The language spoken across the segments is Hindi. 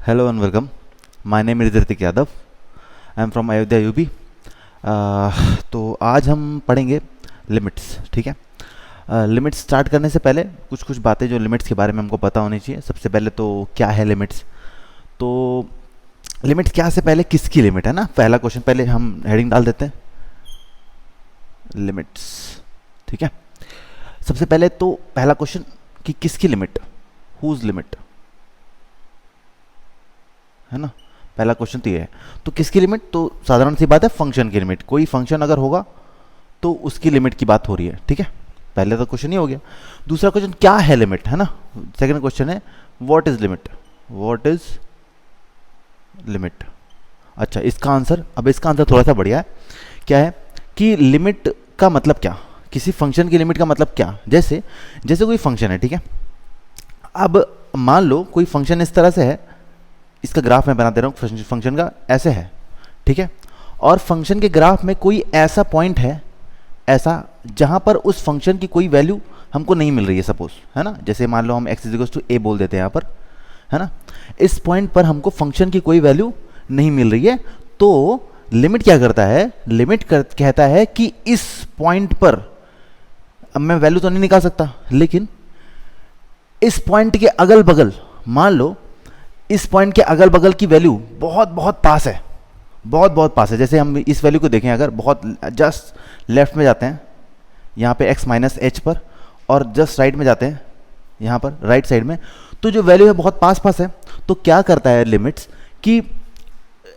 Hello and welcome. My name is Ritik Yadav. I am from Ayodhya UP. तो आज हम पढ़ेंगे लिमिट्स. ठीक है. लिमिट्स स्टार्ट करने से पहले कुछ कुछ बातें जो लिमिट्स के बारे में हमको पता होनी चाहिए. सबसे पहले तो क्या है लिमिट्स. तो लिमिट्स क्या से पहले किसकी लिमिट है ना. पहला क्वेश्चन पहले हम हेडिंग डाल देते हैं लिमिट्स. ठीक है. सबसे पहले तो पहला क्वेश्चन कि किसकी लिमिट, हुज लिमिट है ना. पहला क्वेश्चन तो ये है. तो किसकी लिमिट, तो साधारण सी बात है फंक्शन की लिमिट. कोई फंक्शन अगर होगा तो उसकी लिमिट की बात हो रही है. ठीक है. पहले तो क्वेश्चन ही हो गया. दूसरा क्वेश्चन क्या है लिमिट, है ना. सेकंड क्वेश्चन है what is limit. What is limit. अच्छा, इसका आंसर, अब इसका आंसर थोड़ा सा बढ़िया है. क्या है कि लिमिट का मतलब क्या, किसी फंक्शन की लिमिट का मतलब क्या. जैसे जैसे कोई फंक्शन है. ठीक है. अब मान लो कोई फंक्शन इस तरह से है, इसका ग्राफ मैं बना दे रहा हूँ फंक्शन का, ऐसे है. ठीक है. और फंक्शन के ग्राफ में कोई ऐसा पॉइंट है, ऐसा जहाँ पर उस फंक्शन की कोई वैल्यू हमको नहीं मिल रही है सपोज, है ना. जैसे मान लो हम x=a बोल देते हैं यहाँ पर, है ना. इस पॉइंट पर हमको फंक्शन की कोई वैल्यू नहीं मिल रही है. तो लिमिट क्या करता है, लिमिट कहता है कि इस पॉइंट पर अब मैं वैल्यू तो नहीं निकाल सकता, लेकिन इस पॉइंट के अगल बगल, मान लो इस पॉइंट के अगल बगल की वैल्यू बहुत बहुत पास है, बहुत बहुत पास है. जैसे हम इस वैल्यू को देखें, अगर बहुत जस्ट लेफ्ट में जाते हैं यहाँ पे x-h पर, और जस्ट राइट में जाते हैं यहाँ पर राइट साइड में, तो जो वैल्यू है बहुत पास पास है. तो क्या करता है लिमिट्स कि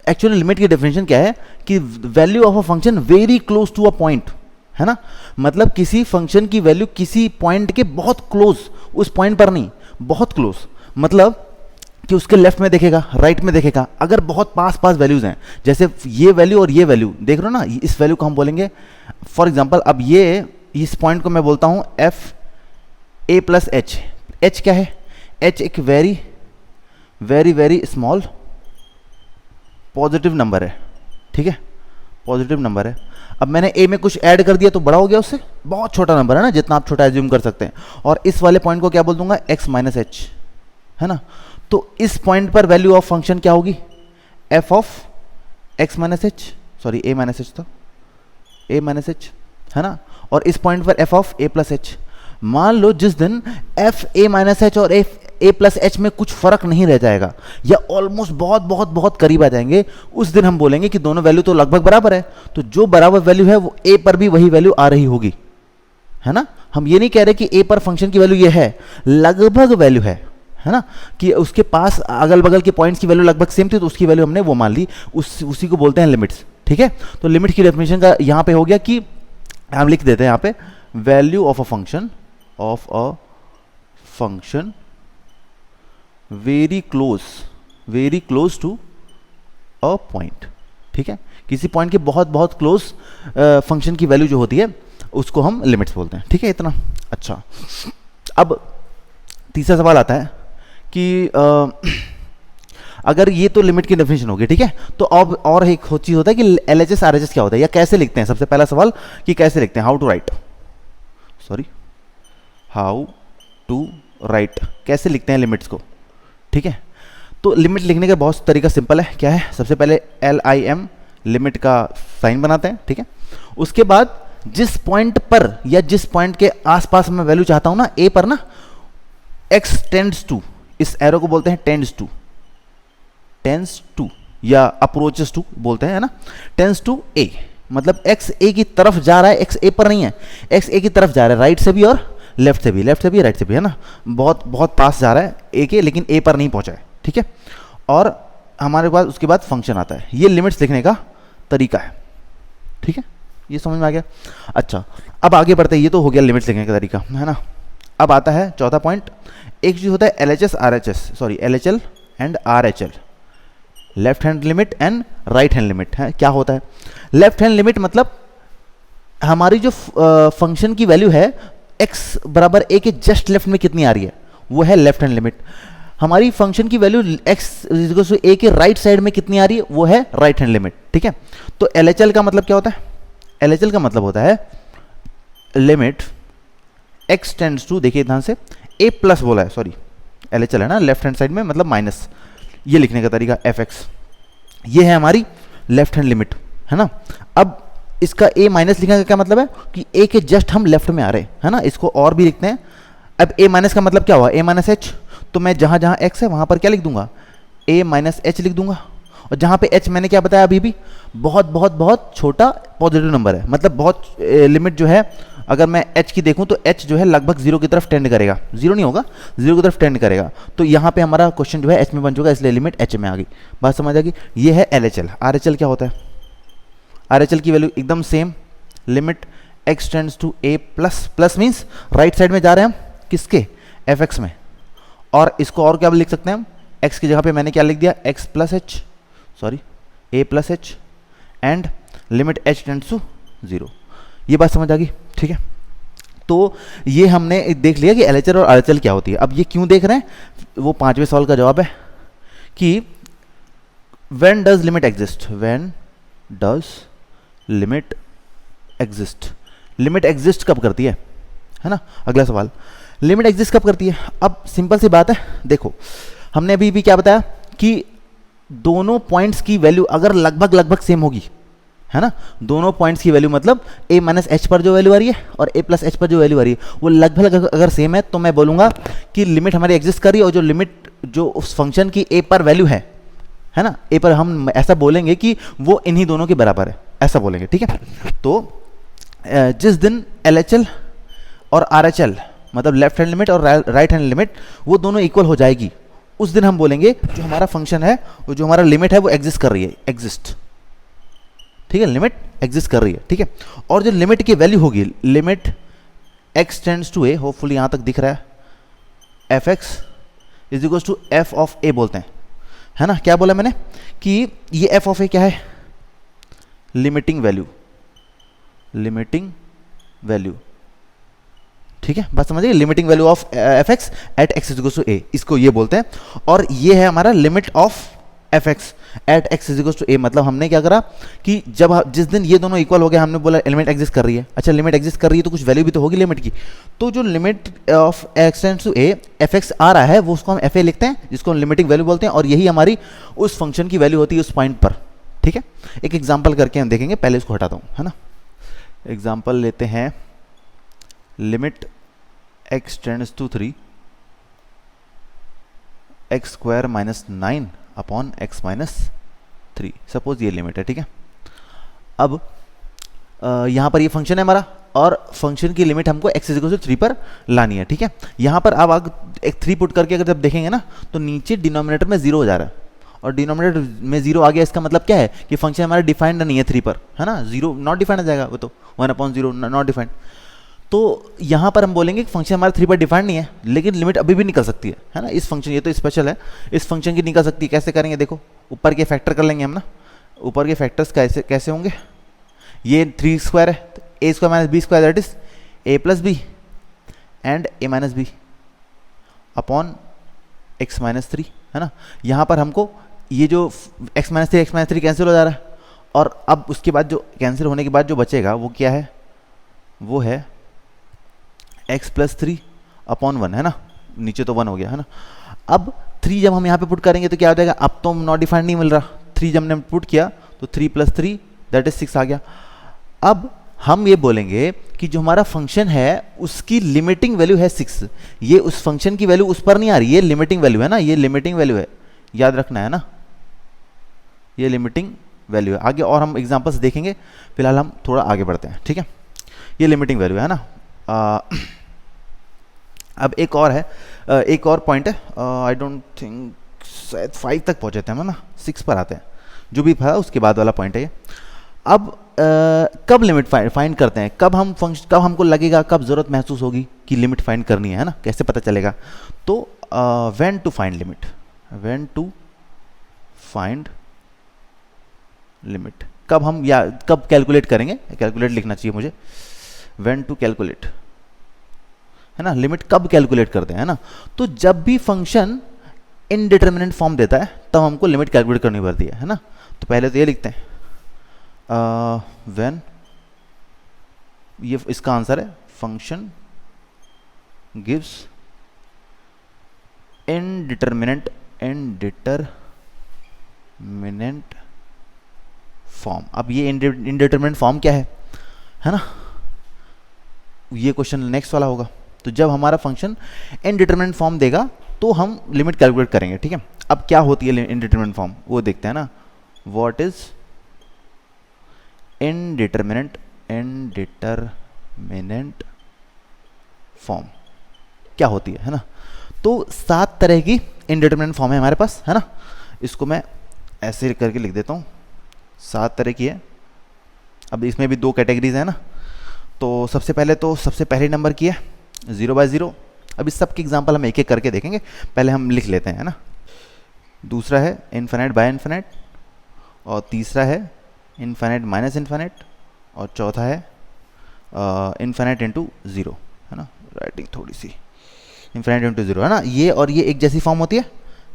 एक्चुअली लिमिट की डेफिनेशन क्या है कि value of a function very close to a point, है ना. मतलब किसी फंक्शन की वैल्यू किसी पॉइंट के बहुत क्लोज, उस पॉइंट पर नहीं, बहुत क्लोज, मतलब कि उसके लेफ्ट में देखेगा, राइट में देखेगा. अगर बहुत पास पास वैल्यूज हैं, जैसे ये वैल्यू और ये वैल्यू देख रहे हो ना, इस वैल्यू को हम बोलेंगे फॉर एग्जांपल, अब ये इस पॉइंट को मैं बोलता हूं f(a+h). h क्या है, h एक very very very small positive number है. ठीक है, पॉजिटिव नंबर है. अब मैंने a में कुछ ऐड कर दिया तो बड़ा हो गया, उससे बहुत छोटा नंबर है ना, जितना आप छोटा एज्यूम कर सकते हैं. और इस वाले पॉइंट को क्या बोल दूंगा, x-h, है ना. तो इस पॉइंट पर वैल्यू ऑफ फंक्शन क्या होगी, f of x-h, sorry a-h था, a-h, है ना. और इस पॉइंट पर f ऑफ a+h. मान लो जिस दिन f a-h और f a+h में कुछ फर्क नहीं रह जाएगा, या ऑलमोस्ट बहुत बहुत बहुत करीब आ जाएंगे, उस दिन हम बोलेंगे कि दोनों वैल्यू तो लगभग बराबर है. तो जो बराबर वैल्यू है वो a पर भी वही वैल्यू आ रही होगी, है ना. हम ये नहीं कह रहे कि a पर फंक्शन की वैल्यू ये है, लगभग वैल्यू है ना, कि उसके पास अगल बगल के पॉइंट्स की वैल्यू लगभग सेम थी, तो उसकी वैल्यू हमने वो मान ली, उसी को बोलते हैं लिमिट्स. ठीक है. तो लिमिट की डेफिनेशन का यहाँ पे हो गया कि हम लिख देते हैं यहाँ पे value of a function very close to a point. ठीक है. किसी पॉइंट के बहुत बहुत क्लोज फंक्शन की वैल्यू जो होती है उसको हम लिमिट्स बोलते हैं. ठीक है, इतना. अच्छा, अब तीसरा सवाल आता है कि अगर ये तो लिमिट की डेफिनेशन होगी. ठीक है. तो अब और एक चीज होता है कि LHS RHS क्या होता है, या कैसे लिखते हैं. सबसे पहला सवाल कि कैसे लिखते हैं, हाउ टू राइट, कैसे लिखते हैं लिमिट्स को. ठीक है. तो लिमिट लिखने का बहुत तरीका सिंपल है. क्या है, सबसे पहले LIM लिमिट का साइन बनाते हैं. ठीक है. उसके बाद जिस पॉइंट पर या जिस पॉइंट के आसपास मैं वैल्यू चाहता हूं ना, a पर ना, x टेंड्स टू, इस एरो को बोलते हैं टेंड्स टू या अप्रोचेस टू बोलते हैं, है ना. टेंड्स टू a, मतलब x a की तरफ जा रहा है, x a पर नहीं है, x a की तरफ जा रहा है, राइट से भी और लेफ्ट से भी, राइट से भी, है ना. बहुत बहुत पास जा रहा है a के, लेकिन a पर नहीं पहुंचा है. ठीक है. और हमारे पास उसके बाद फंक्शन आता है. ये लिमिट्स लिखने का तरीका है. ठीक है, ये समझ में आ गया. अच्छा, अब आगे बढ़ते हैं. ये तो हो गया लिमिट्स लिखने का तरीका, है ना. अब आता है चौथा पॉइंट. एक चीज होता है LHL and RHL, left hand limit and right hand limit. है, क्या होता है लेफ्ट हैंड लिमिट, मतलब हमारी जो फंक्शन की वैल्यू है x बराबर a के जस्ट लेफ्ट में कितनी आ रही है, वो है लेफ्ट हैंड लिमिट. हमारी फंक्शन की वैल्यू x a के राइट साइड में कितनी आ रही है, वो है राइट हैंड लिमिट. ठीक है. तो LHL का मतलब क्या होता है, LHL का मतलब होता है लिमिट x टेंड्स टू, देखिए ध्यान से, a प्लस बोला है, सॉरी LHL है ना, लेफ्ट हैंड साइड में मतलब माइनस, ये लिखने का तरीका एफ एक्स, ये है हमारी लेफ्ट हैंड लिमिट, है ना। अब इसका a माइनस लिखने का क्या मतलब है कि a के जस्ट हम लेफ्ट में आ रहे हैं, है ना। इसको और भी लिखते हैं। अब a माइनस का मतलब क्या हुआ, a माइनस एच, तो मैं जहां जहां x है वहां पर क्या लिख दूंगा, a माइनस एच लिख दूंगा। और जहां पे h मैंने क्या बताया अभी भी, बहुत बहुत बहुत छोटा पॉजिटिव नंबर है, मतलब बहुत लिमिट जो है, अगर मैं h की देखूं तो h जो है लगभग जीरो की तरफ टेंड करेगा, जीरो नहीं होगा, जीरो की तरफ टेंड करेगा। तो यहाँ पे हमारा क्वेश्चन जो है h में बन चुका, इसलिए लिमिट h में आ गई। बात समझ आ गई। ये है LHL। RHL क्या होता है, RHL की वैल्यू एकदम same, limit x tends to a plus, plus means right side में जा रहे हैं हम किसके, fx में। और इसको और क्या लिख सकते हैं हम, x की जगह पे मैंने क्या लिख दिया, x plus H, sorry a plus H, and limit h tends to 0। ये बात समझ आ गई, ठीक है। तो ये हमने देख लिया कि LHL और RHL क्या होती है। अब ये क्यों देख रहे हैं, वो 5वें सवाल का जवाब है कि when does limit exist, when does limit exist, limit exist कब करती है ना। अगला सवाल, लिमिट एग्जिस्ट कब करती है। अब सिंपल सी बात है, देखो हमने अभी भी क्या बताया कि दोनों पॉइंट्स की वैल्यू अगर लगभग लगभग सेम होगी, है ना, दोनों पॉइंट्स की वैल्यू मतलब a माइनस एच पर जो वैल्यू आ रही है और a प्लस एच पर जो वैल्यू आ रही है वो लगभग लगभग अगर सेम है, तो मैं बोलूंगा कि लिमिट हमारी एग्जिस्ट कर रही है। और जो लिमिट जो उस फंक्शन की a पर वैल्यू है ना, a पर हम ऐसा बोलेंगे कि वो इन्हीं दोनों के बराबर है, ऐसा बोलेंगे, ठीक है। तो जिस दिन LHL और RHL मतलब लेफ्ट हैंड लिमिट और राइट हैंड लिमिट वो दोनों इक्वल हो जाएगी, उस दिन हम बोलेंगे जो हमारा फंक्शन है, वो जो हमारा लिमिट है वो एग्जिस्ट कर रही है, एग्जिस्ट, ठीक है, लिमिट एग्जिस्ट कर रही है, ठीक है। और जो लिमिट की वैल्यू होगी, limit x tends to a, hopefully यहां तक दिख रहा है, F X is equal to F of a बोलते हैं, है ना। क्या बोला मैंने कि ये एफ ऑफ a क्या है, लिमिटिंग वैल्यू, लिमिटिंग वैल्यू, ठीक है, बात समझिए, limiting value of F X at X is equal to A, इसको ये बोलते हैं। और ये है हमारा limit of F X at X is equal to A, मतलब हमने क्या करा कि जब जिस दिन ये दोनों इक्वल हो गए, हमने बोला लिमिट एग्जिस्ट कर रही है। अच्छा, लिमिट एग्जिस्ट कर रही है तो कुछ वैल्यू भी तो होगी लिमिट की, तो जो limit of X tends to A F X आ रहा है वो उसको हम एफ ए लिखते हैं, जिसको हम लिमिटिंग वैल्यू बोलते हैं, और यही हमारी उस फंक्शन की वैल्यू होती है उस पॉइंट पर, ठीक है। एक एग्जाम्पल करके हम देखेंगे, पहले इसको हटाता हूँ, है ना। एग्जाम्पल लेते हैं, limit x tends to 3 X square minus 9 upon x minus 3, suppose ये लिमिट है, ठीक है। अब यहाँ पर ये फंक्शन है हमारा, और फंक्शन की लिमिट हमको x इक्वल टू 3 पर लानी है, ठीक है। यहाँ पर अब एक 3 पुट करके अगर जब देखेंगे ना, तो नीचे डिनोमिनेटर में 0 हो जा रहा है, और डिनोमिनेटर में 0 आ गया, इसका मतलब क्या है कि फंक्शन हमारा डिफाइंड नहीं है 3 पर, है ना, 0 नॉट डिफाइंड आ जाएगा, वो तो 1/0 नॉट डिफाइंड। तो यहाँ पर हम बोलेंगे कि फंक्शन हमारा 3 पर डिफाइंड नहीं है, लेकिन लिमिट अभी भी निकल सकती है ना। इस फंक्शन, ये तो स्पेशल है, इस फंक्शन की निकल सकती है। कैसे करेंगे, देखो ऊपर के फैक्टर कर लेंगे हम ना, ऊपर के फैक्टर्स कैसे कैसे होंगे, ये 3 स्क्वायर है, तो A square minus B square that is A plus B and A minus B upon X minus 3, है ना। यहाँ पर हमको ये जो x माइनस 3 कैंसिल हो जा रहा है, और अब उसके बाद जो कैंसिल होने के बाद जो बचेगा वो क्या है, वो है x प्लस 3 अपॉन 1, है ना, नीचे तो 1 हो गया, है ना। अब 3 जब हम यहाँ पे पुट करेंगे तो क्या हो जाएगा, अब तो नॉट डिफाइंड नहीं मिल रहा, 3 जब हमने पुट किया तो 3 प्लस 3 दैट इज 6 आ गया। अब हम ये बोलेंगे कि जो हमारा फंक्शन है उसकी लिमिटिंग वैल्यू है 6, ये उस फंक्शन की वैल्यू उस पर नहीं आ रही, ये लिमिटिंग वैल्यू है ना, ये लिमिटिंग वैल्यू है, याद रखना है ना, ये लिमिटिंग वैल्यू है। आगे और हम एग्जांपल्स देखेंगे, फिलहाल हम थोड़ा आगे बढ़ते हैं, ठीक है। ये लिमिटिंग वैल्यू है ना। अब एक और है, एक और पॉइंट है, आई डोंट थिंक शायद 5 तक पहुंचे थे हम ना, 6 पर आते हैं, जो भी था उसके बाद वाला पॉइंट है ये। अब कब लिमिट फाइंड करते हैं, कब हम फंक्शन, कब हमको लगेगा, कब ज़रूरत महसूस होगी कि लिमिट फाइंड करनी है ना, कैसे पता चलेगा। तो when to find limit, when to find limit, कब हम या कब कैलकुलेट करेंगे, कैलकुलेट लिखना चाहिए मुझे, व्हेन टू कैलकुलेट, है ना, लिमिट कब कैलकुलेट करते हैं, है ना। तो जब भी फंक्शन इनडिटरमिनेंट फॉर्म देता है तब हमको लिमिट कैलकुलेट करनी पड़ती है ना। तो पहले तो ये लिखते हैं व्हेन, ये इसका आंसर है, फंक्शन गिव्स इनडिटरमिनेंट इंडिटरमिनेंट फॉर्म। अब ये इंडिटरमिनेंट फॉर्म क्या है ना, ये क्वेश्चन नेक्स्ट वाला होगा। तो जब हमारा फंक्शन इनडिटरमिनेंट फॉर्म देगा तो हम लिमिट कैलकुलेट करेंगे, ठीक है। अब क्या होती है इनडिटरमिनेंट फॉर्म, वो देखते हैं ना। व्हाट इज इनडिटरमिनेंट फॉर्म क्या होती है ना। तो 7 तरह की इनडिटरमिनेंट फॉर्म है हमारे पास, है ना। इसको मैं ऐसे करके लिख देता हूँ, 7 तरह की है। अब इसमें भी 2 कैटेगरीज है ना। तो सबसे पहले नंबर की है 0 बाय 0। अब इस सब के एग्जांपल हम एक एक करके देखेंगे, पहले हम लिख लेते हैं, है ना। दूसरा है इन्फिनिट बाय इन्फिनिट, और तीसरा है इन्फिनिट माइनस इन्फिनिट, और चौथा है इन्फिनिट इंटू 0, है ना। राइटिंग थोड़ी सी, इन्फिनिट इंटू 0, है ना। ये और ये एक जैसी फॉर्म होती है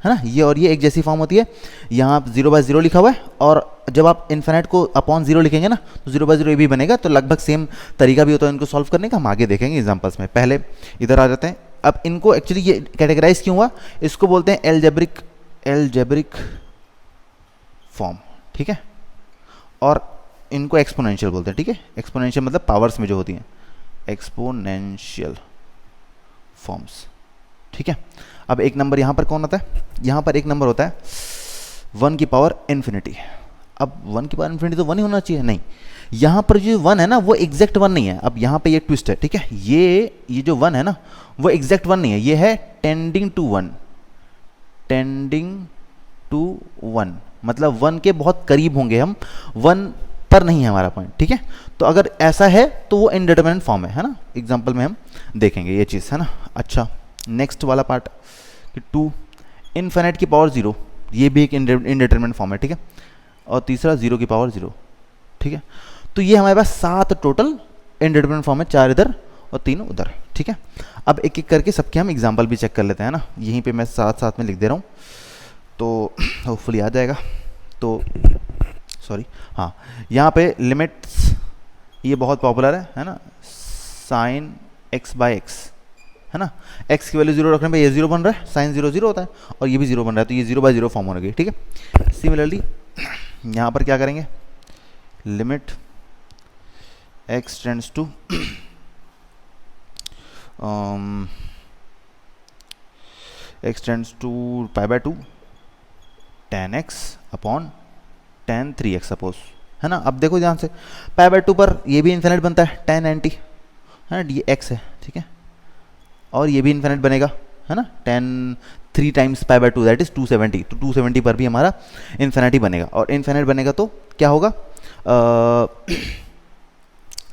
ना। ये और ये एक जैसी फॉर्म होती है। यहाँ 0 बाय 0 लिखा हुआ है, और जब आप इन्फिनिट को अपॉन 0 लिखेंगे ना तो 0 बाय 0 ये भी बनेगा। तो लगभग सेम तरीका भी होता है इनको सॉल्व करने का, हम आगे देखेंगे एग्जांपल्स में। पहले इधर आ जाते हैं। अब इनको एक्चुअली ये कैटेगराइज क्यों हुआ, इसको बोलते हैं एलजेब्रिक फॉर्म, ठीक है। और इनको एक्सपोनेंशियल बोलते हैं, ठीक है। एक्सपोनेंशियल मतलब पावर्स में जो होती हैं, एक्सपोनेंशियल फॉर्म्स, ठीक है। अब एक नंबर यहाँ पर कौन होता है, यहाँ पर एक नंबर होता है 1 की पावर इन्फिनिटी। अब 1 की पावर इन्फिनिटी तो 1 ही होना चाहिए, नहीं। यहाँ पर जो 1 है ना वो एग्जैक्ट 1 नहीं है। अब यहाँ पे ये ट्विस्ट है, ठीक है। ये जो 1 है ना वो एग्जैक्ट 1 नहीं है, ये है टेंडिंग टू 1, मतलब 1 के बहुत करीब होंगे हम, 1 पर नहीं है हमारा पॉइंट, ठीक है। तो अगर ऐसा है तो वो इनडिटरमिनेंट फॉर्म है ना। एग्जाम्पल में हम देखेंगे ये चीज़, है ना। अच्छा, नेक्स्ट वाला पार्ट कि 2 इन्फिनिट की पावर 0, ये भी एक इनडिटरमिनेंट फॉर्म है, ठीक है। और तीसरा 0 की पावर 0, ठीक है। तो ये हमारे पास 7 टोटल इनडिटरमिनेंट फॉर्म है, 4 इधर और 3 उधर, ठीक है। अब एक एक करके सबके हम एग्जाम्पल भी चेक कर लेते हैं ना। यहीं पे मैं साथ साथ में लिख दे रहा हूँ तो होपफुली आ जाएगा। तो सॉरी, हाँ, यहाँ पे लिमिट्स ये बहुत पॉपुलर है ना। साइन x बाय x, है ना। x की वैल्यू 0 रखने पे ये 0 बन रहा है, साइन 0 0 होता है, और ये भी 0 बन रहा है, तो ये 0 बाय 0 फॉर्म होने गई, ठीक है। सिमिलरली यहाँ पर क्या करेंगे, limit x tends to pi by 2 tan x upon tan 3x suppose, है ना। अब देखो ध्यान से, पाई बाय 2 पर ये भी इन्फिनिट बनता है, tan 90, है ना, ये x है, ठीक है। और ये भी इन्फिनिट बनेगा, है ना, tan 3 times pi by 2 that is 270। तो 270 पर भी हमारा इन्फिनिटी बनेगा, और इन्फिनिट बनेगा तो क्या होगा,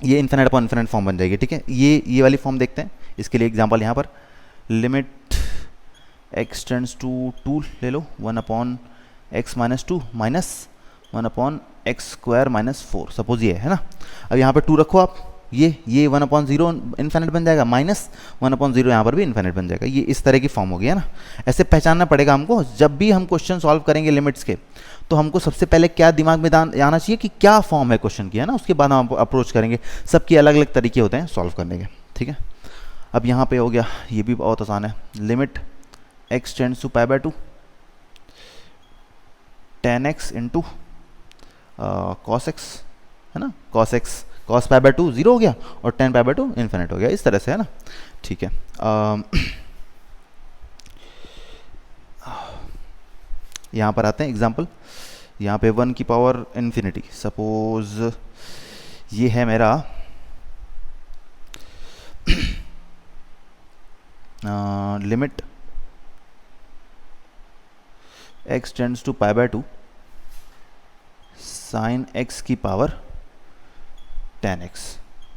ये इन्फिनिट अपॉन इन्फिनिट फॉर्म बन जाएगी, ठीक है। ये वाली फॉर्म देखते हैं। इसके लिए एग्जांपल यहाँ पर लिमिट x टेंड्स टू 2 ले लो, 1 upon x minus 2 minus 1 upon x square minus 4, suppose ये है ना। अब यहाँ पे 2 रखो आप, ये 1 अपॉन 0 इन्फिनिट बन जाएगा, माइनस 1 अपॉन 0 यहाँ पर भी इन्फिनिट बन जाएगा। ये इस तरह की फॉर्म होगी, है ना। ऐसे पहचानना पड़ेगा हमको। जब भी हम क्वेश्चन सॉल्व करेंगे लिमिट्स के, तो हमको सबसे पहले क्या दिमाग में आना चाहिए कि क्या फॉर्म है क्वेश्चन की, है ना। उसके बाद हम अप्रोच करेंगे। सबके अलग अलग तरीके होते हैं सॉल्व करने के, ठीक है। अब यहाँ पे हो गया, ये भी बहुत आसान है। Limit x tends to pi by 2 tan x into cos x, है ना। cos पाई बाय 2 0 हो गया, और tan पाई बाय 2 इन्फिनिट हो गया, इस तरह से, है ना, ठीक है। यहाँ पर आते हैं एग्जाम्पल। यहाँ पे 1 की पावर इन्फिनिटी, सपोज ये है मेरा limit x tends to pi by 2 sine x की पावर tan x,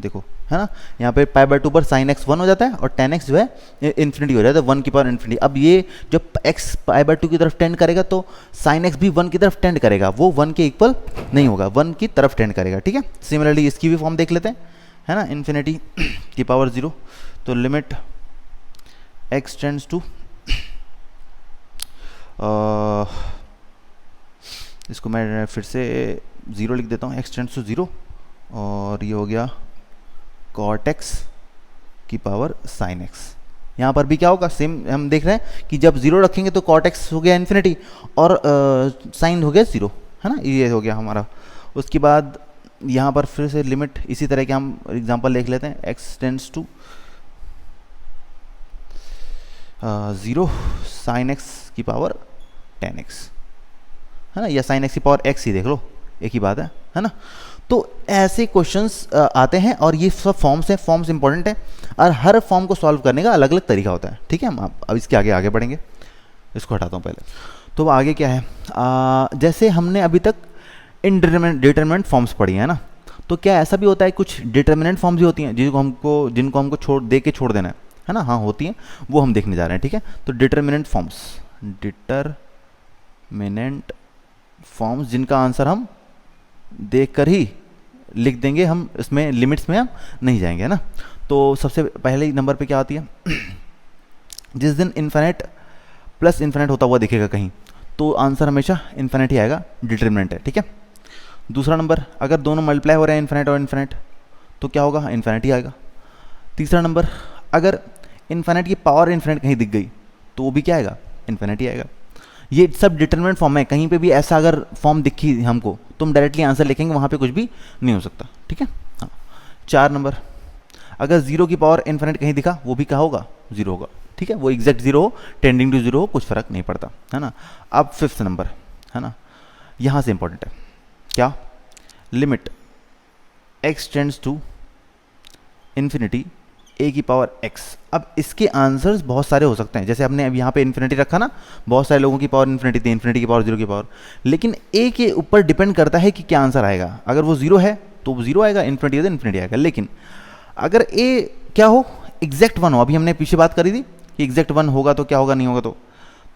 देखो, है ना। यहाँ पे पाई बाय 2 पर साइन x 1 हो जाता है, और tan x जो है इन्फिनिटी हो जाता है, 1 की पावर इन्फिनिटी। अब ये जब x पाई बाय 2 की तरफ टेंड करेगा तो साइन x भी 1 की तरफ टेंड करेगा, वो 1 के इक्वल नहीं होगा, 1 की तरफ टेंड करेगा, ठीक है। सिमिलरली इसकी भी फॉर्म देख लेते हैं, है ना। इन्फिनिटी की पावर 0, तो लिमिट x टेंड्स टू, इसको मैं फिर से 0 लिख देता हूँ, x टेंड्स टू 0, और ये हो गया cot x की पावर sin x, यहाँ पर भी क्या होगा, सेम हम देख रहे हैं कि जब जीरो रखेंगे तो कॉट एक्स हो गया इन्फिनिटी और साइन हो गया जीरो, है ना, ये हो गया हमारा। उसके बाद यहाँ पर फिर से लिमिट इसी तरह के हम एग्जांपल देख लेते हैं, X tends to 0 sine X की पावर 10x, है ना, या साइन एक्स की पावर x ही देख लो, एक ही बात है ना। तो ऐसे क्वेश्चंस आते हैं और ये सब फॉर्म्स हैं, फॉर्म्स इंपॉर्टेंट है और हर फॉर्म को सॉल्व करने का अलग अलग तरीका होता है, ठीक है। हम अब इसके आगे बढ़ेंगे, इसको हटाता हूँ पहले। तो आगे क्या है, जैसे हमने अभी तक डिटरमिनेंट फॉर्म्स पढ़ी है ना, तो क्या ऐसा भी होता है कुछ डिटरमिनेंट फॉर्म्स भी होती हैं जिनको हमको छोड़ देना है ना, हाँ होती हैं, वो हम देखने जा रहे हैं, ठीक है। तो डिटरमिनेंट फॉर्म्स जिनका आंसर हम देखकर ही लिख देंगे, हम इसमें लिमिट्स में हम नहीं जाएंगे, है ना। तो सबसे पहले नंबर पे क्या आती है, जिस दिन इन्फिनिट प्लस इन्फिनिट होता हुआ दिखेगा कहीं, तो आंसर हमेशा इन्फिनिट ही आएगा, डिटरमिनेंट है, ठीक है। दूसरा नंबर, अगर दोनों मल्टीप्लाई हो रहे हैं इन्फिनिट और इन्फिनिट, तो क्या होगा, इन्फिनिट ही आएगा। तीसरा नंबर, अगर इन्फिनिट की पावर इन्फिनिट कहीं दिख गई, तो वो भी क्या आएगा, इन्फिनिट ही आएगा। ये सब डिटरमिनेंट फॉर्म है, कहीं पे भी ऐसा अगर फॉर्म दिखी हमको तो हम डायरेक्टली आंसर लिखेंगे, वहाँ पे कुछ भी नहीं हो सकता, ठीक है। हाँ, 4 नंबर, अगर जीरो की पावर इन्फिनिट कहीं दिखा, वो भी क्या होगा, जीरो होगा, ठीक है। वो एग्जैक्ट जीरो हो, टेंडिंग टू जीरो हो, कुछ फर्क नहीं पड़ता, है ना। अब 5th नंबर, है ना, यहाँ से इंपॉर्टेंट है, क्या, limit x tends to infinity a की पावर x। अब इसके आंसर्स बहुत सारे हो सकते हैं, जैसे हमने अब यहाँ पे इन्फिनिटी रखा ना, बहुत सारे लोगों की पावर इन्फिनिटी थी, इन्फिनिटी की पावर जीरो की पावर, लेकिन a के ऊपर डिपेंड करता है कि क्या आंसर आएगा। अगर वो जीरो है तो वो जीरो आएगा, इन्फिनिटी है तो इन्फिनिटी आएगा। लेकिन अगर a क्या हो, एग्जैक्ट 1 हो, अभी हमने पीछे बात करी थी कि एग्जैक्ट 1 होगा तो क्या होगा, नहीं होगा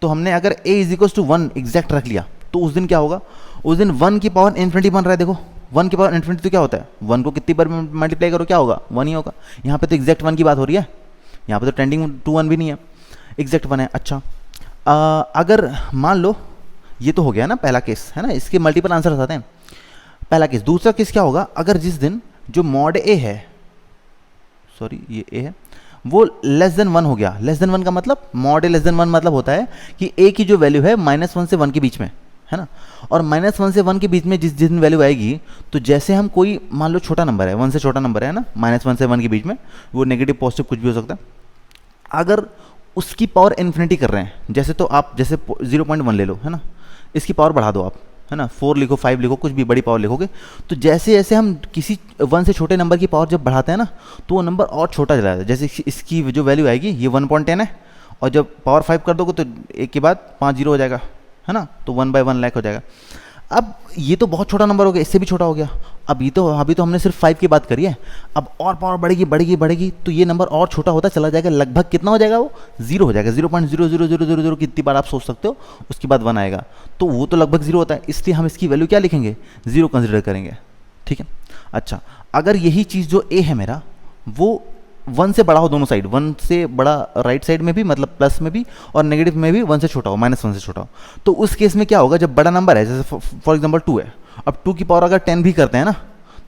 तो हमने अगर a is equals to 1 exact रख लिया, तो उस दिन क्या होगा, उस दिन 1 की पावर इन्फिनिटी बन रहा है, देखो 1 की पावर इन्फिनिटी तो क्या होता है, 1 को कितनी बार मल्टीप्लाई करो क्या होगा, 1 ही होगा। यहाँ पे तो एग्जैक्ट 1 की बात हो रही है, यहाँ पे तो टेंडिंग टू 1 भी नहीं है, एग्जैक्ट 1 है। अच्छा, अगर मान लो ये तो हो गया ना पहला केस, है ना, इसके मल्टीपल आंसर आते हैं, पहला केस। दूसरा केस क्या होगा, अगर जिस दिन जो मॉड ए है, सॉरी ये ए है, वो लेस देन 1 हो गया। लेस देन 1 का मतलब, मॉड ए लेस देन 1 मतलब होता है कि ए की जो वैल्यू है -1 से 1 के बीच में, है ना, और -1 से 1 के बीच में जिस दिन वैल्यू आएगी, तो जैसे हम कोई मान लो छोटा नंबर है, 1 से छोटा नंबर है ना, -1 से 1 के बीच में, वो नेगेटिव पॉजिटिव कुछ भी हो सकता है, अगर उसकी पावर इन्फिनिटी कर रहे हैं, जैसे तो आप जैसे 0.1 ले लो, है ना, इसकी पावर बढ़ा दो आप, है ना, 4 लिखो, 5 लिखो, कुछ भी बड़ी पावर लिखोगे, तो जैसे जैसे हम किसी 1 से छोटे नंबर की पावर जब बढ़ाते हैं ना, तो वो नंबर और छोटा चला जाता है। जैसे इसकी जो वैल्यू आएगी, ये 1.10 है, और जब पावर 5 कर दोगे तो एक के बाद 5 जीरो हो जाएगा, है ना, तो 1/1 लाख हो जाएगा। अब ये तो बहुत छोटा नंबर हो गया, इससे भी छोटा हो गया। अब ये तो अभी तो हमने सिर्फ 5 की बात करी है, अब और पावर बढ़ेगी बढ़ेगी बढ़ेगी, तो ये नंबर और छोटा होता चला जाएगा, लगभग कितना हो जाएगा, वो 0 हो जाएगा, 0.00000 कितनी बार आप सोच सकते हो, उसके बाद 1 आएगा, तो वो तो लगभग 0 होता है, इसलिए हम इसकी वैल्यू क्या लिखेंगे, 0 कंसिडर करेंगे, ठीक है। अच्छा, अगर यही चीज़ जो ए है मेरा, वो 1 से बड़ा हो, दोनों साइड 1 से बड़ा, राइट साइड में भी मतलब प्लस में भी और नेगेटिव में भी 1 से छोटा हो, -1 से छोटा हो, तो उस केस में क्या होगा, जब बड़ा नंबर है, जैसे फॉर एग्जांपल 2 है, अब 2 की पावर अगर 10 भी करते हैं ना,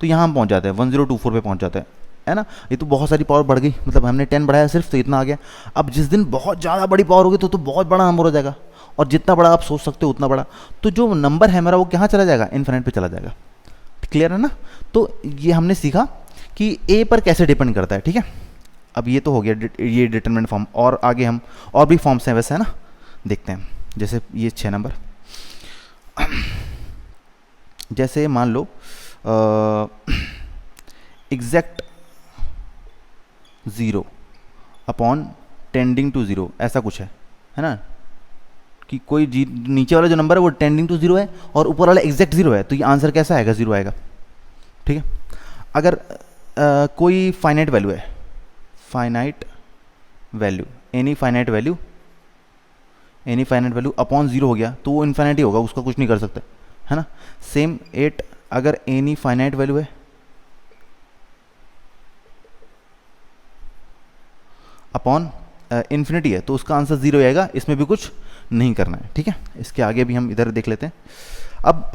तो यहाँ हम पहुँच जाते हैं 1024 पे पहुँच जाते हैं, है ना। ये तो बहुत सारी पावर बढ़ गई, मतलब हमने 10 बढ़ाया सिर्फ, तो इतना आ गया। अब जिस दिन बहुत ज़्यादा बड़ी पावर होगी तो बहुत बड़ा नंबर हो जाएगा, और जितना बड़ा आप सोच सकते हो उतना बड़ा, तो जो नंबर है मेरा वो कहाँ चला जाएगा, इन्फिनिट पे चला जाएगा, क्लियर है ना। तो ये हमने सीखा कि ए पर कैसे डिपेंड करता है, ठीक है। अब ये तो हो गया ये डिटरमिनेंट फॉर्म, और आगे हम और भी फॉर्म्स हैं वैसे, है ना, देखते हैं। जैसे ये 6 नंबर, जैसे मान लो एग्जैक्ट 0 अपॉन टेंडिंग टू 0, ऐसा कुछ है ना, कि कोई नीचे वाला जो नंबर है वो टेंडिंग टू 0 है और ऊपर वाला एग्जैक्ट 0 है, तो ये आंसर कैसा आएगा, 0 आएगा, ठीक है। अगर कोई फाइनाइट वैल्यू है, finite value, any finite value upon 0 हो गया, तो वो इन्फिनिटी होगा, उसका कुछ नहीं कर सकते, है ना। सेम 8, अगर एनी फाइनाइट वैल्यू है अपॉन इन्फिनिटी है, तो उसका आंसर 0 आएगा, इसमें भी कुछ नहीं करना है, ठीक है। इसके आगे भी हम इधर देख लेते हैं। अब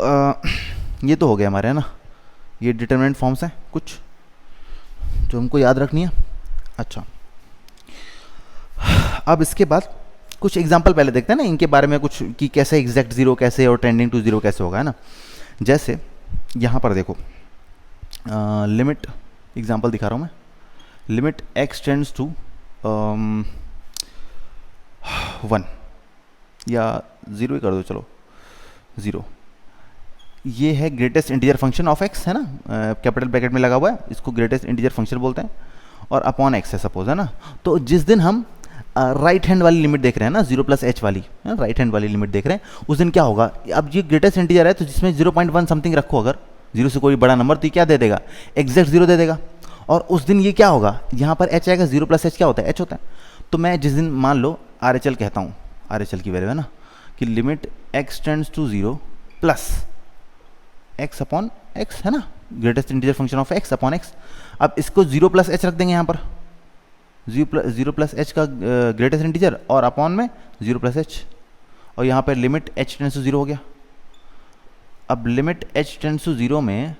ये तो हो गया हमारे, है ना, ये डिटरमिनेंट फॉर्म्स हैं कुछ जो हमको याद रखनी है। अच्छा, अब इसके बाद कुछ एग्जांपल पहले देखते हैं ना इनके बारे में, कुछ कि कैसे एग्जैक्ट जीरो कैसे और टेंडिंग टू जीरो कैसे होगा, है ना। जैसे यहाँ पर देखो, लिमिट एग्जांपल दिखा रहा हूँ मैं, लिमिट x टेंड्स टू 1 या 0 ही कर दो, चलो 0। ये है greatest integer function of x, है ना, कैपिटल ब्रैकेट में लगा हुआ है, इसको ग्रेटेस्ट इंटीजर फंक्शन बोलते हैं, और अपॉन x है सपोज, है ना। तो जिस दिन हम राइट हैंड वाली लिमिट देख रहे हैं ना, 0 + h वाली, राइट हैंड वाली लिमिट देख रहे हैं, उस दिन क्या होगा, अब ये ग्रेटेस्ट इंटीजर है तो जिसमें 0.1 समथिंग रखो, अगर 0 से कोई बड़ा नंबर तो क्या दे देगा, एग्जैक्ट 0 दे देगा। और उस दिन ये क्या होगा, यहाँ पर h आएगा, 0 + h क्या होता है, h होता है। तो मैं जिस दिन मान लो RHL कहता हूँ, RHL की वैल्यू है ना, कि limit x tends to 0 plus x upon x, है ना, greatest integer function of x upon x। अब इसको 0 + h रख देंगे यहाँ पर, 0 + h का ग्रेटेस्ट इंटीजर, और अपॉन में 0 + h, और यहाँ पर लिमिट h टेंड्स टू 0 हो गया। अब लिमिट h टेंड्स टू 0 में,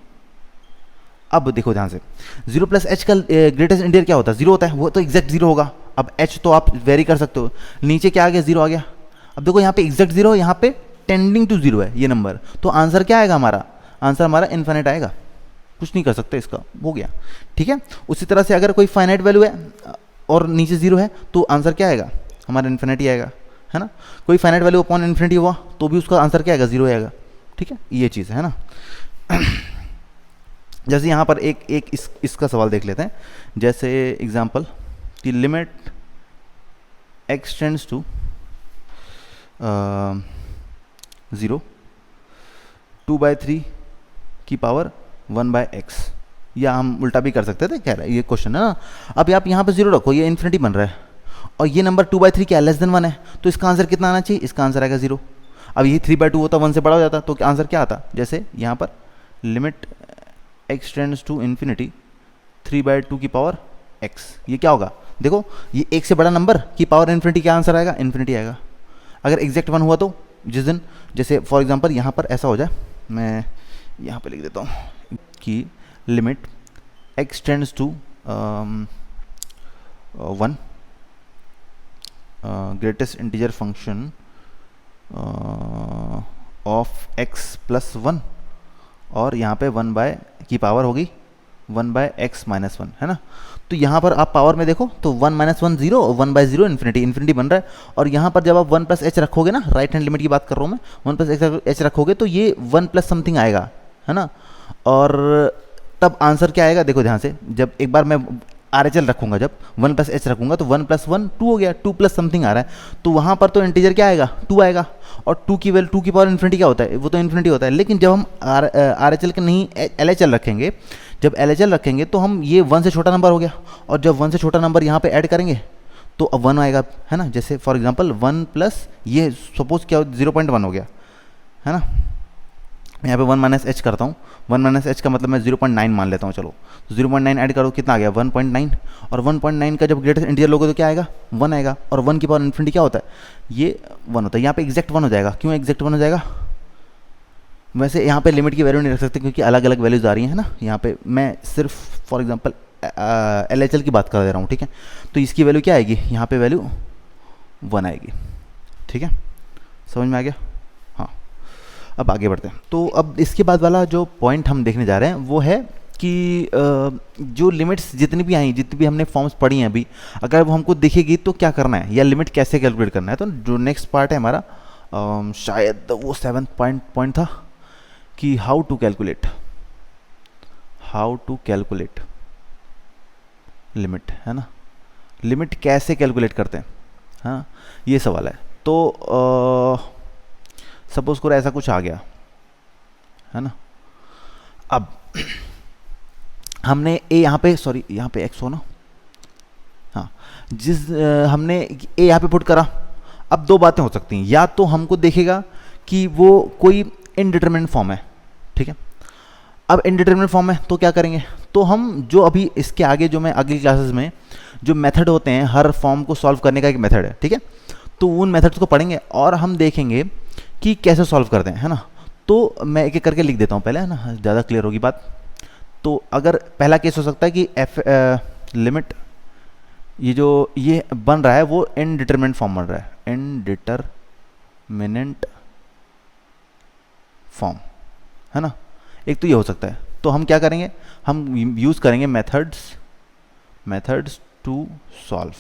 अब देखो ध्यान से, 0 + h का ग्रेटेस्ट इंटीजर क्या होता है, 0 होता है, वो तो एग्जैक्ट 0 होगा। अब h तो आप वेरी कर सकते हो, नीचे क्या आ गया, 0 आ गया। अब देखो यहाँ पे एग्जैक्ट 0, यहाँ पे टेंडिंग टू 0 है ये नंबर, तो आंसर क्या आएगा हमारा, आंसर हमारा इन्फिनिट आएगा, कुछ नहीं कर सकते इसका, हो गया, ठीक है। उसी तरह से अगर कोई फाइनाइट वैल्यू है और नीचे 0 है तो आंसर क्या आएगा, हमारा इन्फिनिटी आएगा, है ना। कोई फाइनाइट वैल्यू अपॉन इन्फिनिटी हुआ तो भी उसका आंसर क्या आएगा, 0 आएगा, ठीक है, ये चीज़ है ना। जैसे यहाँ पर एक इसका सवाल देख लेते हैं, जैसे एग्जांपल कि लिमिट x टेंड्स टू 0 2/3 की पावर 1/x, या हम उल्टा भी कर सकते थे, कह रहा है ये क्वेश्चन है ना। अब आप यहाँ पे 0 रखो, ये इन्फिनिटी बन रहा है, और ये नंबर 2/3 क्या है, <1 है, तो इसका आंसर कितना आना चाहिए, इसका आंसर आएगा 0। अब ये 3/2 होता, 1 से बड़ा हो जाता, तो आंसर क्या आता, जैसे यहाँ पर limit x tends to infinity 3/2 की पावर x, ये क्या होगा, देखो ये 1 से बड़ा नंबर की पावर इन्फिनिटी, क्या आंसर आएगा, इन्फिनिटी आएगा। अगर एग्जैक्ट 1 हुआ तो जिस दिन, जैसे फॉर एग्जांपल यहाँ पर ऐसा हो जाए, मैं यहाँ पे लिख देता हूँ कि limit x tends to 1 greatest integer function of x + 1, और यहाँ पे 1 की पावर होगी 1/x - 1, है ना। तो यहाँ पर आप पावर में देखो तो 1 - 1 0, 1/0 इन्फिनिटी बन रहा है। और यहाँ पर जब आप 1 + h रखोगे ना, राइट हैंड लिमिट की बात कर रहा हूँ मैं, 1 + h रखोगे तो ये 1 + समथिंग आएगा, है ना। और तब आंसर क्या आएगा, देखो ध्यान से, जब एक बार मैं RHL रखूंगा, जब 1 + h रखूंगा तो 1 + 1 2 हो गया, 2 + समथिंग आ रहा है, तो वहाँ पर तो इंटीजर क्या आएगा, 2 आएगा। और 2 की वैल्यू, 2 की पावर इन्फिनिटी क्या होता है, वो तो इन्फिनिटी होता है। लेकिन जब हम RHL के नहीं LHL रखेंगे, जब LHL रखेंगे तो हम ये 1 से छोटा नंबर हो गया, और जब 1 से छोटा नंबर यहाँ पे ऐड करेंगे तो अब 1 आएगा, है ना। जैसे फॉर एग्जांपल 1 प्लस ये सपोज क्या 0.1 हो गया, है ना। यहाँ पे 1 - h करता हूँ, 1 - h का मतलब मैं 0.9 मान लेता हूँ, चलो तो 0.9 ऐड करो, कितना आ गया 1.9, और 1.9 का जब ग्रेटेस्ट इंटीजर लोगे तो क्या आएगा, 1 आएगा। और 1 की पावर इन्फिनिटी क्या होता है, ये 1 होता है। यहाँ पे एग्जैक्ट 1 हो जाएगा, क्यों एग्जैक्ट 1 हो जाएगा, वैसे यहाँ पे लिमिट की वैल्यू नहीं रख सकते क्योंकि अलग अलग वैल्यूज आ रही हैं, है ना। यहाँ पे मैं सिर्फ फॉर एग्जांपल LHL की बात कर दे रहा हूँ, ठीक है। तो इसकी वैल्यू क्या आएगी, यहाँ पे वैल्यू 1 आएगी, ठीक है, समझ में आ गया। हाँ, अब आगे बढ़ते हैं। तो अब इसके बाद वाला जो पॉइंट हम देखने जा रहे हैं वो है कि जो लिमिट्स जितनी भी आई, जितनी भी हमने फॉर्म्स पढ़ी हैं अभी, अगर वो हमको दिखेगी तो क्या करना है, या लिमिट कैसे कैलकुलेट करना है। तो जो नेक्स्ट पार्ट है हमारा, शायद वो 7th पॉइंट था कि हाउ टू कैलकुलेट लिमिट, है ना। लिमिट कैसे कैलकुलेट करते हैं, हाँ, ये सवाल है। तो सपोज करो ऐसा कुछ आ गया, है ना। अब हमने यहाँ पे x हो ना, हाँ, हमने a यहाँ पे पुट करा। अब दो बातें हो सकती हैं, या तो हमको देखेगा कि वो कोई इनडिटरमिनेट फॉर्म है, ठीक है। अब इनडिटरमिनेट फॉर्म है तो क्या करेंगे, तो हम जो अभी इसके आगे जो मैं अगली क्लासेस में जो मेथड होते हैं, हर फॉर्म को सॉल्व करने का एक मेथड है, ठीक है। तो उन मेथड्स को पढ़ेंगे और हम देखेंगे कि कैसे सॉल्व करते हैं, है ना। तो मैं एक एक करके लिख देता हूँ पहले, है ना, ज़्यादा क्लियर होगी बात। तो अगर पहला केस हो सकता है कि लिमिट ये बन रहा है वो इनडिटरमिनेंट फॉर्म बन रहा है, इनडिटरमिनेंट फॉर्म, है ना। एक तो ये हो सकता है, तो हम क्या करेंगे, हम यूज़ करेंगे मेथड्स टू सॉल्व,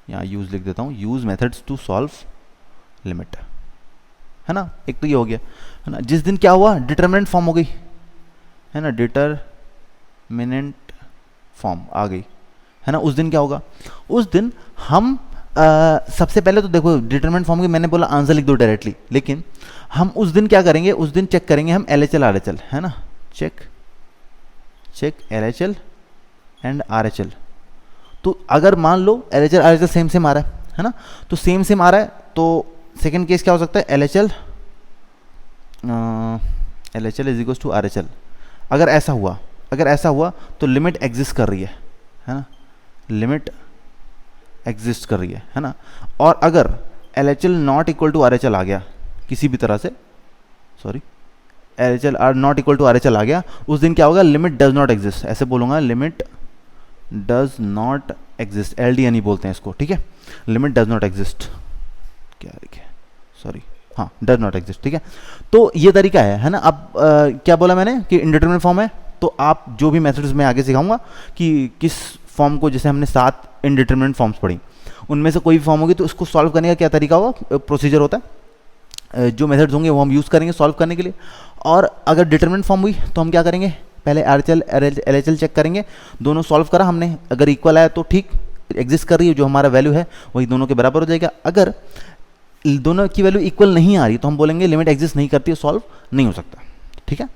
यहाँ यूज़ लिख देता हूँ, use methods to solve limit, है ना। एक तो ये हो गया, है ना। जिस दिन क्या हुआ, डिटरमिनेंट फॉर्म हो गई, है ना, डिटरमिनेंट फॉर्म आ गई, है ना। उस दिन क्या होगा, उस दिन हम सबसे पहले तो देखो डिटरमिनेंट फॉर्म की मैंने बोला आंसर लिख दो डायरेक्टली, लेकिन हम उस दिन क्या करेंगे, उस दिन चेक करेंगे हम LHL RHL, है ना, चेक LHL एंड RHL। तो अगर मान लो LHL RHL सेम आ रहा है ना, तो सेम आ रहा है, तो सेकेंड केस क्या हो सकता है, LHL is equal to RHL। अगर ऐसा हुआ तो लिमिट एग्जिस्ट कर रही है ना, लिमिट एग्जिस्ट कर रही है ना। और अगर LHL not equal to RHL आ गया किसी भी तरह से, LHL not equal to RHL आ गया, उस दिन क्या होगा, लिमिट डज नॉट एग्जिस्ट, ऐसे बोलूँगा, limit does not exist, LDN ही बोलते हैं इसको, ठीक है, लिमिट डज नॉट एग्जिस्ट, क्या लिखे, हाँ, डज नॉट एग्जिस्ट, ठीक है। तो ये तरीका है ना। अब क्या बोला मैंने कि इंडिटरमिनेट फॉर्म है, तो आप जो भी मेथड्स मैं आगे सिखाऊंगा कि किस फॉर्म को, जैसे हमने 7 इनडिटरमिनेट फॉर्म्स पढ़ी, उनमें से कोई भी फॉर्म होगी तो उसको सॉल्व करने का क्या तरीका होगा, प्रोसीजर होता है, जो मेथड्स होंगे वो हम यूज़ करेंगे सॉल्व करने के लिए। और अगर डिटरमिनेंट फॉर्म हुई तो हम क्या करेंगे, पहले RHL LHL चेक करेंगे, दोनों सॉल्व करा हमने, अगर इक्वल आया तो ठीक, एग्जिस्ट कर रही है, जो हमारा वैल्यू है वही दोनों के बराबर हो जाएगा। अगर दोनों की वैल्यू इक्वल नहीं आ रही तो हम बोलेंगे लिमिट एग्जिस्ट नहीं करती है, सॉल्व नहीं हो सकता, ठीक है।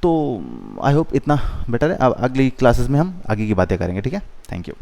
तो आई होप इतना बेटर है। अब अगली क्लासेस में हम आगे की बातें करेंगे, ठीक है। Thank you.